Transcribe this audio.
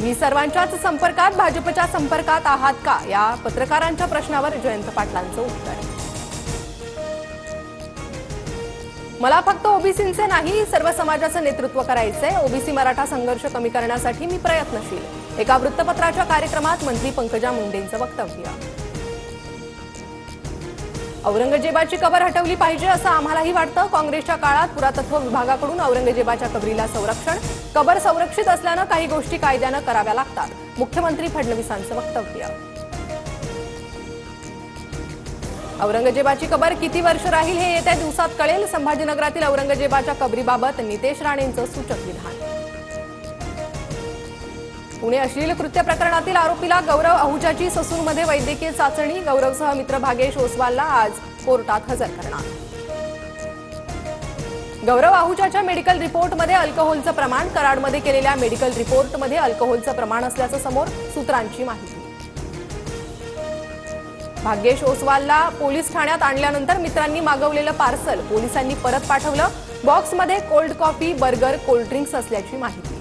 मी सर्वांच्याच संपर्कात, भाजपच्या संपर्कात आहात का, या पत्रकारांच्या प्रश्नावर जयंत पाटलांचं उत्तर. मला फक्त ओबीसींचे नाही, सर्व समाजाचं नेतृत्व करायचंय. ओबीसी मराठा संघर्ष कमी करण्यासाठी मी प्रयत्नशील. एका वृत्तपत्राच्या कार्यक्रमात मंत्री पंकजा मुंडेंचं वक्तव्य. औरंगजेबाची कबर हटवली पाहिजे असं आम्हालाही वाटतं. काँग्रेसच्या काळात पुरातत्व विभागाकडून औरंगजेबाच्या कबरीला संरक्षण. कबर संरक्षित असल्यानं काही गोष्टी कायद्यानं कराव्या लागतात. मुख्यमंत्री फडणवीसांचं वक्तव्य. औरंगजेबाची कबर किती वर्ष राहील हे येत्या दिवसात कळेल. संभाजीनगरातील औरंगजेबाच्या कबरीबाबत नितेश राणेंचं सूचक विधान. पुणे अश्लील कृत्य प्रकरणातील आरोपीला गौरव आहुजाची ससूनमध्ये वैद्यकीय चाचणी. गौरवसह मित्र भागेश ओसवालला आज कोर्टात हजर करणार. गौरव आहुजाच्या मेडिकल रिपोर्टमध्ये अल्कोहोलचं प्रमाण. कराडमध्ये केलेल्या मेडिकल रिपोर्टमध्ये अल्कोहोलचं प्रमाण असल्याचं समोर. सूत्रांची माहिती. भाग्येश ओसवालला पोलीस ठाण्यात आणल्यानंतर मित्रांनी मागवलेलं पार्सल पोलिसांनी परत पाठवलं. बॉक्समध्ये कोल्ड कॉफी, बर्गर, कोल्ड्रिंक्स असल्याची माहिती.